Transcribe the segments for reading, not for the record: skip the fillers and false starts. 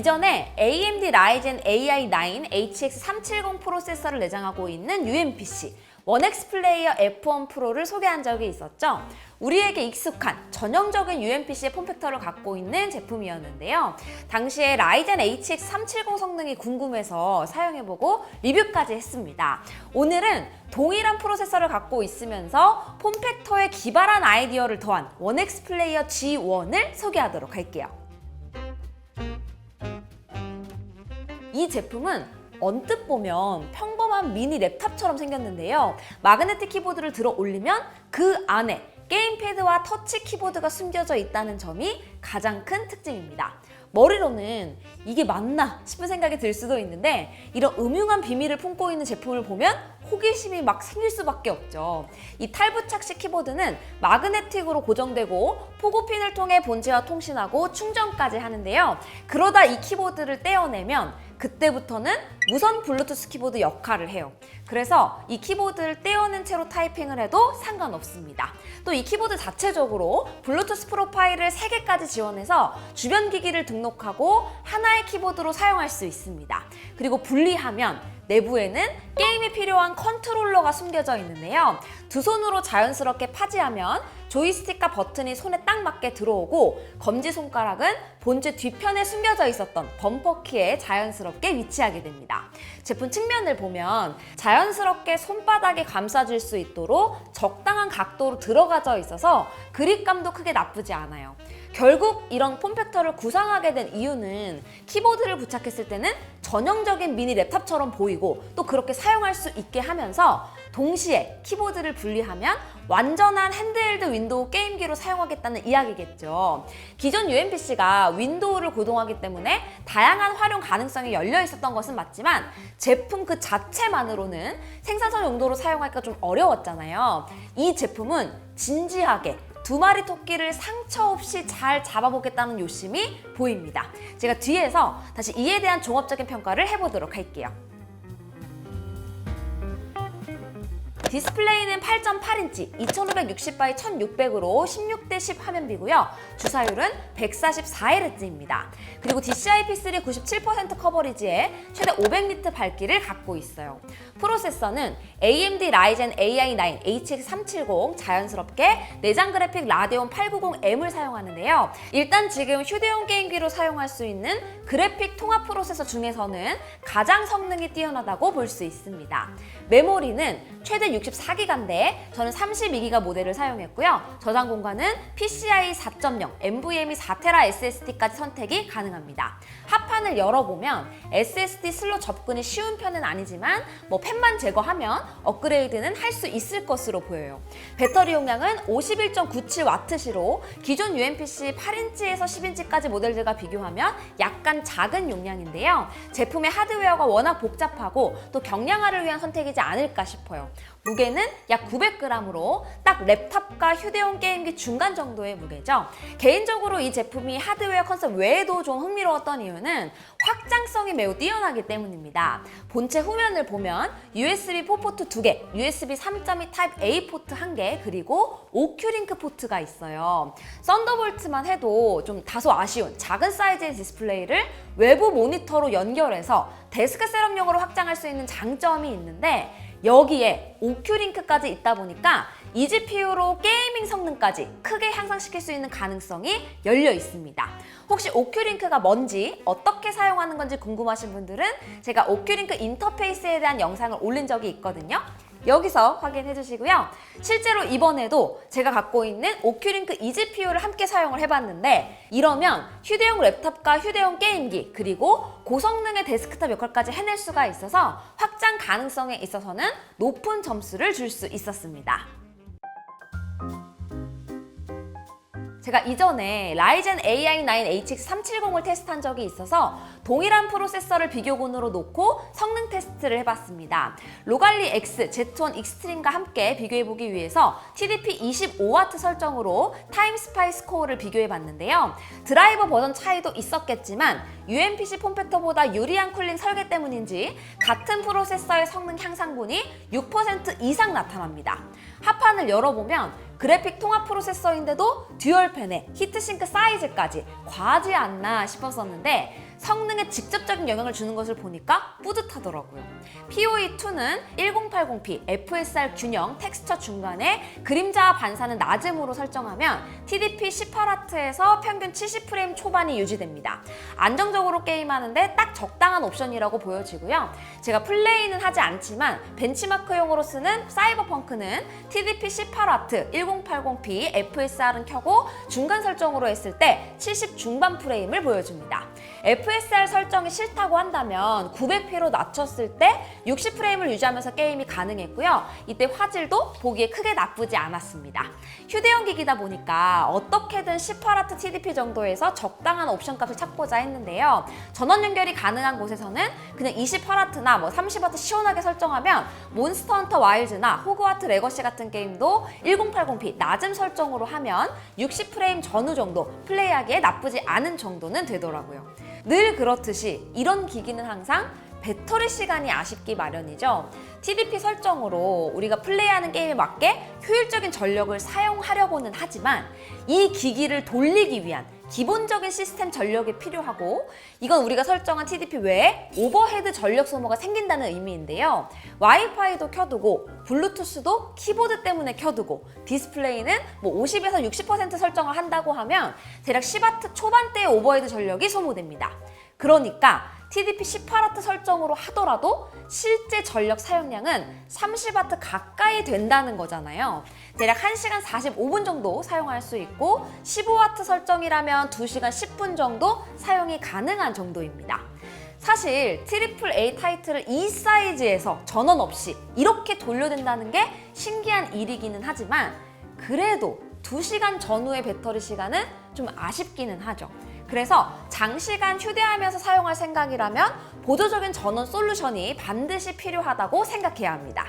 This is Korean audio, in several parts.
이전에 AMD Ryzen AI9 HX370 프로세서를 내장하고 있는 UMPC 원X 플레이어 F1 프로를 소개한 적이 있었죠. 우리에게 익숙한 전형적인 UMPC의 폼팩터를 갖고 있는 제품이었는데요. 당시에 라이젠 HX370 성능이 궁금해서 사용해보고 리뷰까지 했습니다. 오늘은 동일한 프로세서를 갖고 있으면서 폼팩터에 기발한 아이디어를 더한 원X 플레이어 G1을 소개하도록 할게요. 이 제품은 언뜻 보면 평범한 미니 랩탑처럼 생겼는데요. 마그네틱 키보드를 들어 올리면 그 안에 게임패드와 터치 키보드가 숨겨져 있다는 점이 가장 큰 특징입니다. 머리로는 이게 맞나 싶은 생각이 들 수도 있는데 이런 음흉한 비밀을 품고 있는 제품을 보면 호기심이 막 생길 수밖에 없죠. 이 탈부착식 키보드는 마그네틱으로 고정되고 포고핀을 통해 본체와 통신하고 충전까지 하는데요. 그러다 이 키보드를 떼어내면 그때부터는 무선 블루투스 키보드 역할을 해요. 그래서 이 키보드를 떼어낸 채로 타이핑을 해도 상관없습니다. 또 이 키보드 자체적으로 블루투스 프로파일을 3개까지 지원해서 주변 기기를 등록하고 하나의 키보드로 사용할 수 있습니다. 그리고 분리하면 내부에는 게임에 필요한 컨트롤러가 숨겨져 있는데요. 두 손으로 자연스럽게 파지하면 조이스틱과 버튼이 손에 딱 맞게 들어오고 검지손가락은 본체 뒤편에 숨겨져 있었던 범퍼키에 자연스럽게 위치하게 됩니다. 제품 측면을 보면 자연스럽게 손바닥에 감싸줄 수 있도록 적당한 각도로 들어가져 있어서 그립감도 크게 나쁘지 않아요. 결국 이런 폼팩터를 구상하게 된 이유는 키보드를 부착했을 때는 전형적인 미니 랩탑처럼 보이고 또 그렇게 사용할 수 있게 하면서 동시에 키보드를 분리하면 완전한 핸드헬드 윈도우 게임기로 사용하겠다는 이야기겠죠. 기존 UMPC가 윈도우를 구동하기 때문에 다양한 활용 가능성이 열려 있었던 것은 맞지만 제품 그 자체만으로는 생산성 용도로 사용하기가 좀 어려웠잖아요. 이 제품은 진지하게 두 마리 토끼를 상처 없이 잘 잡아보겠다는 요심이 보입니다. 제가 뒤에서 다시 이에 대한 종합적인 평가를 해보도록 할게요. 디스플레이는 8.8인치 2560x 1600으로 16:10 화면비고요. 주사율은 144Hz입니다. 그리고 DCI-P3 97% 커버리지에 최대 500니트 밝기를 갖고 있어요. 프로세서는 AMD Ryzen AI9 HX370 자연스럽게 내장 그래픽 라데온 890M을 사용하는데요. 일단 지금 휴대용 게임기로 사용할 수 있는 그래픽 통합 프로세서 중에서는 가장 성능이 뛰어나다고 볼 수 있습니다. 메모리는 최대 64기가인데 저는 32기가 모델을 사용했고요. 저장 공간은 PCIe 4.0, NVMe 4TB SSD까지 선택이 가능합니다. 합판을 열어보면 SSD 슬롯 접근이 쉬운 편은 아니지만 펜만 제거하면 업그레이드는 할 수 있을 것으로 보여요. 배터리 용량은 51.97W시로 기존 UMPC 8인치에서 10인치까지 모델들과 비교하면 약간 작은 용량인데요. 제품의 하드웨어가 워낙 복잡하고 또 경량화를 위한 선택이지 않을까 싶어요. 무게는 약 900g으로 딱 랩탑과 휴대용 게임기 중간 정도의 무게죠. 개인적으로 이 제품이 하드웨어 컨셉 외에도 좀 흥미로웠던 이유는 확장성이 매우 뛰어나기 때문입니다. 본체 후면을 보면 USB 4 포트 2개, USB 3.2 타입 A 포트 1개, 그리고 오큐링크 포트가 있어요. 썬더볼트만 해도 좀 다소 아쉬운 작은 사이즈의 디스플레이를 외부 모니터로 연결해서 데스크 셋업용으로 확장할 수 있는 장점이 있는데 여기에 오큐링크까지 있다 보니까 이 GPU로 게이밍 성능까지 크게 향상시킬 수 있는 가능성이 열려 있습니다. 혹시 오큐링크가 뭔지 어떻게 사용하는 건지 궁금하신 분들은 제가 오큐링크 인터페이스에 대한 영상을 올린 적이 있거든요. 여기서 확인해 주시고요. 실제로 이번에도 제가 갖고 있는 오큐링크 eGPU를 함께 사용을 해봤는데 이러면 휴대용 랩탑과 휴대용 게임기 그리고 고성능의 데스크탑 역할까지 해낼 수가 있어서 확장 가능성에 있어서는 높은 점수를 줄 수 있었습니다. 제가 이전에 라이젠 AI9 HX370을 테스트한 적이 있어서 동일한 프로세서를 비교군으로 놓고 성능 테스트를 해봤습니다. 로갈리 X Z1 익스트림과 함께 비교해보기 위해서 TDP 25W 설정으로 타임 스파이스 코어를 비교해봤는데요. 드라이버 버전 차이도 있었겠지만 UMPC 폼팩터보다 유리한 쿨링 설계 때문인지 같은 프로세서의 성능 향상분이 6% 이상 나타납니다. 합판을 열어보면 그래픽 통합 프로세서인데도 듀얼팬에 히트싱크 사이즈까지 과하지 않나 싶었었는데 성능에 직접적인 영향을 주는 것을 보니까 뿌듯하더라고요. PoE2는 1080p FSR 균형 텍스처 중간에 그림자와 반사는 낮음으로 설정하면 TDP 18Hz에서 평균 70프레임 초반이 유지됩니다. 안정적으로 게임하는데 딱 적당한 옵션이라고 보여지고요. 제가 플레이는 하지 않지만 벤치마크용으로 쓰는 사이버펑크는 TDP 18Hz 1080p FSR은 켜고 중간 설정으로 했을 때 70 중반 프레임을 보여줍니다. FSR 설정이 싫다고 한다면 900p로 낮췄을 때 60프레임을 유지하면서 게임이 가능했고요. 이때 화질도 보기에 크게 나쁘지 않았습니다. 휴대용 기기다 보니까 어떻게든 18Hz TDP 정도에서 적당한 옵션 값을 찾고자 했는데요. 전원 연결이 가능한 곳에서는 그냥 28Hz나 30Hz 시원하게 설정하면 몬스터 헌터 와일드나 호그와트 레거시 같은 게임도 1080p 낮음 설정으로 하면 60프레임 전후 정도 플레이하기에 나쁘지 않은 정도는 되더라고요. 늘 그렇듯이 이런 기기는 항상 배터리 시간이 아쉽기 마련이죠. TDP 설정으로 우리가 플레이하는 게임에 맞게 효율적인 전력을 사용하려고는 하지만 이 기기를 돌리기 위한 기본적인 시스템 전력이 필요하고 이건 우리가 설정한 TDP 외에 오버헤드 전력 소모가 생긴다는 의미인데요. 와이파이도 켜두고 블루투스도 키보드 때문에 켜두고 디스플레이는 50에서 60% 설정을 한다고 하면 대략 10W 초반대의 오버헤드 전력이 소모됩니다. 그러니까 TDP 18W 설정으로 하더라도 실제 전력 사용량은 30W 가까이 된다는 거잖아요. 대략 1시간 45분 정도 사용할 수 있고 15W 설정이라면 2시간 10분 정도 사용이 가능한 정도입니다. 사실 AAA 타이틀을 이 사이즈에서 전원 없이 이렇게 돌려댄다는 게 신기한 일이기는 하지만 그래도 2시간 전후의 배터리 시간은 좀 아쉽기는 하죠. 그래서 장시간 휴대하면서 사용할 생각이라면 보조적인 전원 솔루션이 반드시 필요하다고 생각해야 합니다.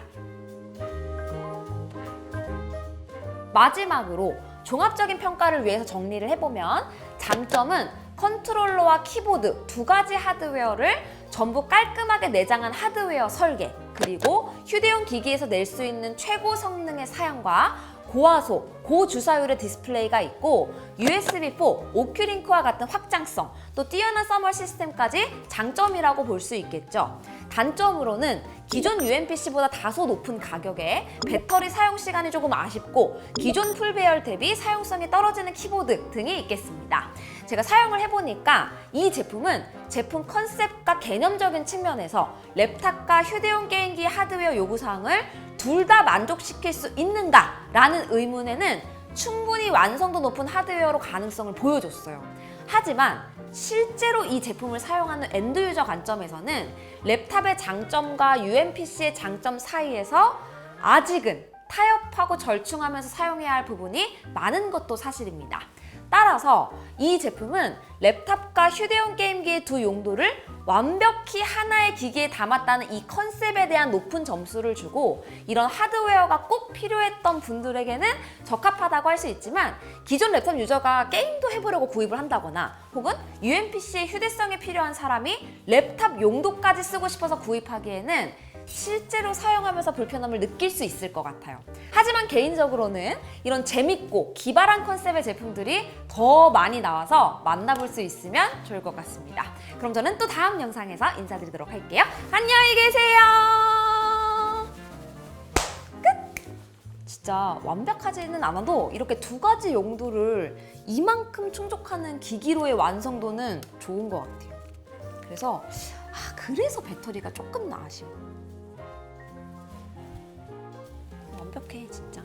마지막으로 종합적인 평가를 위해서 정리를 해보면 장점은 컨트롤러와 키보드 두 가지 하드웨어를 전부 깔끔하게 내장한 하드웨어 설계, 그리고 휴대용 기기에서 낼 수 있는 최고 성능의 사양과 고화소, 고주사율의 디스플레이가 있고 USB4, 오큐링크와 같은 확장성, 또 뛰어난 서머 시스템까지 장점이라고 볼 수 있겠죠. 단점으로는 기존 UMPC보다 다소 높은 가격에 배터리 사용 시간이 조금 아쉽고 기존 풀배열 대비 사용성이 떨어지는 키보드 등이 있겠습니다. 제가 사용을 해보니까 이 제품은 제품 컨셉과 개념적인 측면에서 랩탑과 휴대용 게임기 하드웨어 요구사항을 둘 다 만족시킬 수 있는가라는 의문에는 충분히 완성도 높은 하드웨어로 가능성을 보여줬어요. 하지만 실제로 이 제품을 사용하는 엔드 유저 관점에서는 랩탑의 장점과 UMPC의 장점 사이에서 아직은 타협하고 절충하면서 사용해야 할 부분이 많은 것도 사실입니다. 따라서 이 제품은 랩탑과 휴대용 게임기의 두 용도를 완벽히 하나의 기기에 담았다는 이 컨셉에 대한 높은 점수를 주고 이런 하드웨어가 꼭 필요했던 분들에게는 적합하다고 할 수 있지만 기존 랩탑 유저가 게임도 해보려고 구입을 한다거나 혹은 UMPC의 휴대성이 필요한 사람이 랩탑 용도까지 쓰고 싶어서 구입하기에는 실제로 사용하면서 불편함을 느낄 수 있을 것 같아요. 하지만 개인적으로는 이런 재밌고 기발한 컨셉의 제품들이 더 많이 나와서 만나볼 수 있으면 좋을 것 같습니다. 그럼 저는 또 다음 영상에서 인사드리도록 할게요. 안녕히 계세요. 끝! 진짜 완벽하지는 않아도 이렇게 두 가지 용도를 이만큼 충족하는 기기로의 완성도는 좋은 것 같아요. 그래서 배터리가 조금 아쉬워. 완벽해 진짜.